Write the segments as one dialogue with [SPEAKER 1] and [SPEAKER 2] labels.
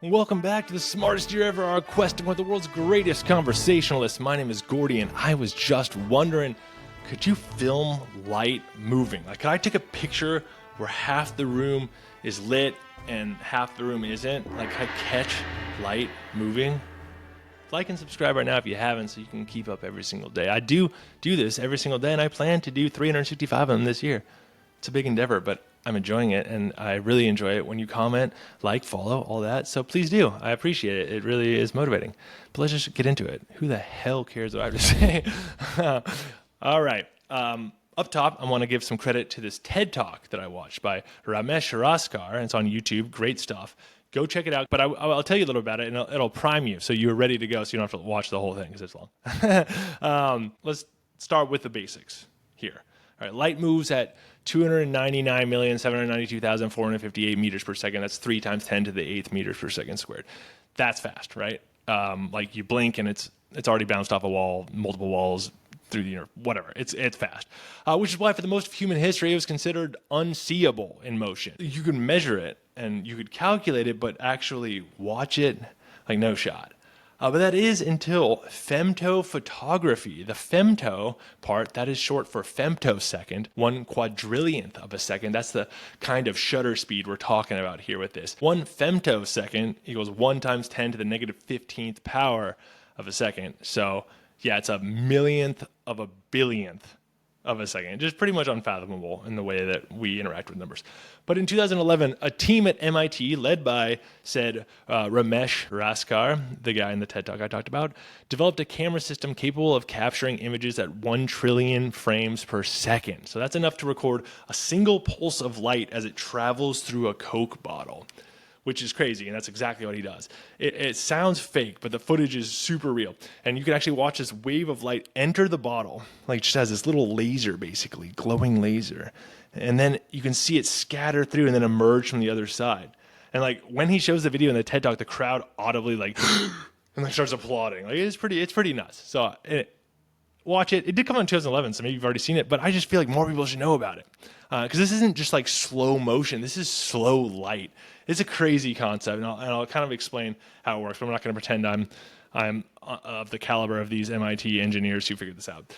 [SPEAKER 1] Welcome back to the smartest year ever, our quest to one of the world's greatest conversationalists. My name is Gordy, and I was just wondering, could you film light moving? Like, could I take a picture where half the room is lit and half the room isn't? Like, could I catch light moving? Like and subscribe right now if you haven't, so you can keep up every single day. I do this every single day, and I plan to do 365 of them this year. It's a big endeavor, but I'm enjoying it, and I really enjoy it when you comment, like, follow, all that. So please do. I appreciate it. It really is motivating. But let's just get into it. Who the hell cares what I have to say? All right. Up top, I want to give some credit to this TED Talk that I watched by Ramesh Raskar, and it's on YouTube. Great stuff. Go check it out. But I'll tell you a little about it, and it'll prime you so you're ready to go, so you don't have to watch the whole thing because it's long. Let's start with the basics here. All right, light moves at 299,792,458 meters per second. That's 3 times 10 to the 8th meters per second squared. That's fast, right? Like you blink and it's already bounced off a wall, multiple walls through the universe, whatever. It's fast, which is why for the most of human history it was considered unseeable in motion. You could measure it and you could calculate it, but actually watch it, like, no shot. But that is until femto-photography. The femto part, that is short for femtosecond, 1/4,000,000th of a second. That's the kind of shutter speed we're talking about here with this. 1 femtosecond equals 1 times 10 to the negative 15th power of a second. So yeah, it's a millionth of a billionth of a second. Just pretty much unfathomable in the way that we interact with numbers. But in 2011, a team at MIT led by said Ramesh Raskar, the guy in the TED Talk I talked about, developed a camera system capable of capturing images at 1 trillion frames per second. So that's enough to record a single pulse of light as it travels through a Coke bottle, which is crazy, and that's exactly what he does. It sounds fake, but the footage is super real. And you can actually watch this wave of light enter the bottle, like it just has this little laser, basically, glowing laser. And then you can see it scatter through and then emerge from the other side. And like when he shows the video in the TED Talk, the crowd audibly like, and like starts applauding. Like it's pretty nuts. So watch it. It did come out in 2011, so maybe you've already seen it, but I just feel like more people should know about it. Because this isn't just like slow motion. This is slow light. It's a crazy concept, and I'll kind of explain how it works, but I'm not going to pretend I'm of the caliber of these MIT engineers who figured this out.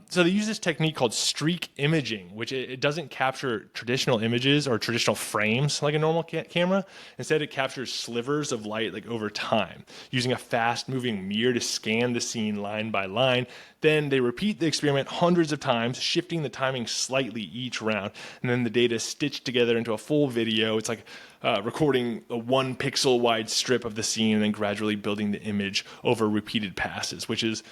[SPEAKER 1] So they use this technique called streak imaging, which it doesn't capture traditional images or traditional frames like a normal camera. Instead, it captures slivers of light like over time, using a fast-moving mirror to scan the scene line by line. Then they repeat the experiment hundreds of times, shifting the timing slightly each round, and then the data is stitched together into a full video. It's like recording a 1 pixel wide strip of the scene and then gradually building the image over repeated passes, which is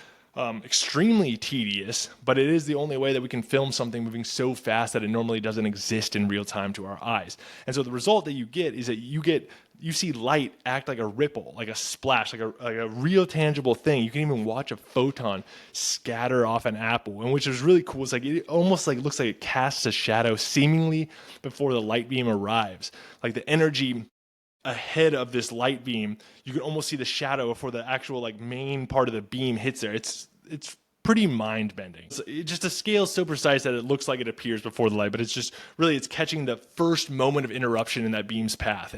[SPEAKER 1] extremely tedious, but it is the only way that we can film something moving so fast that it normally doesn't exist in real time to our eyes. And so the result that you get is that you see light act like a ripple, like a splash, like a real tangible thing. You can even watch a photon scatter off an apple, and which is really cool. It's like it almost like looks like it casts a shadow seemingly before the light beam arrives. Like the energy ahead of this light beam, you can almost see the shadow before the actual like main part of the beam hits there. It's pretty mind-bending. Just a scale so precise that it looks like it appears before the light, but it's just really, it's catching the first moment of interruption in that beam's path.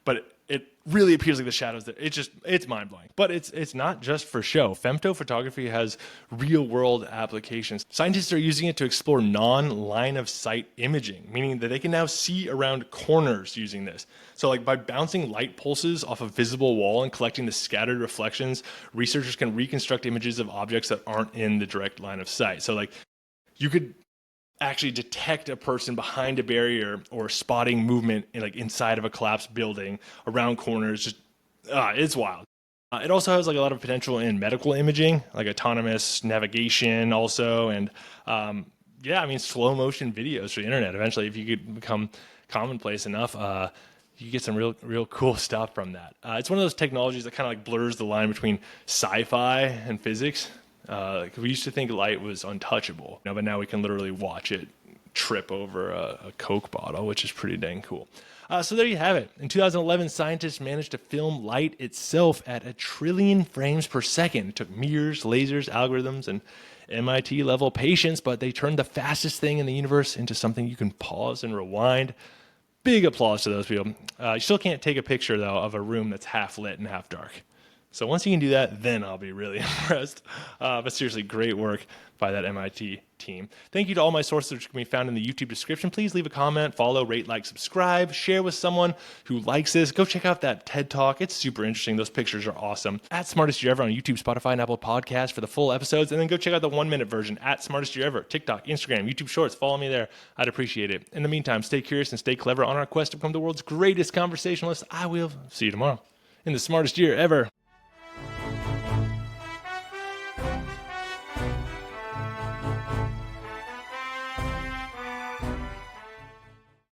[SPEAKER 1] But it really appears like the shadows there. It's mind-blowing. But it's not just for show. Femto-photography has real-world applications. Scientists are using it to explore non-line-of-sight imaging, meaning that they can now see around corners using this. So like by bouncing light pulses off a visible wall and collecting the scattered reflections, researchers can reconstruct images of objects that aren't in the direct line of sight. So like you could actually detect a person behind a barrier or spotting movement inside of a collapsed building around corners. Just it's wild. It also has like a lot of potential in medical imaging, like autonomous navigation also, and slow motion videos for the internet. Eventually, if you could become commonplace enough, you get some real cool stuff from that. It's one of those technologies that kind of like blurs the line between sci-fi and physics. We used to think light was untouchable, but now we can literally watch it trip over a Coke bottle, which is pretty dang cool. So there you have it. In 2011, scientists managed to film light itself at 1 trillion frames per second. It took mirrors, lasers, algorithms, and MIT level patience, but they turned the fastest thing in the universe into something you can pause and rewind. big applause to those people. You still can't take a picture, though, of a room that's half lit and half dark. So once you can do that, then I'll be really impressed. But seriously, great work by that MIT team. Thank you to all my sources, which can be found in the YouTube description. Please leave a comment, follow, rate, like, subscribe, share with someone who likes this. Go check out that TED Talk. It's super interesting. Those pictures are awesome. At Smartest Year Ever on YouTube, Spotify, and Apple Podcasts for the full episodes. And then go check out the 1-minute version at Smartest Year Ever, TikTok, Instagram, YouTube Shorts. Follow me there. I'd appreciate it. In the meantime, stay curious and stay clever on our quest to become the world's greatest conversationalist. I will see you tomorrow in the Smartest Year Ever.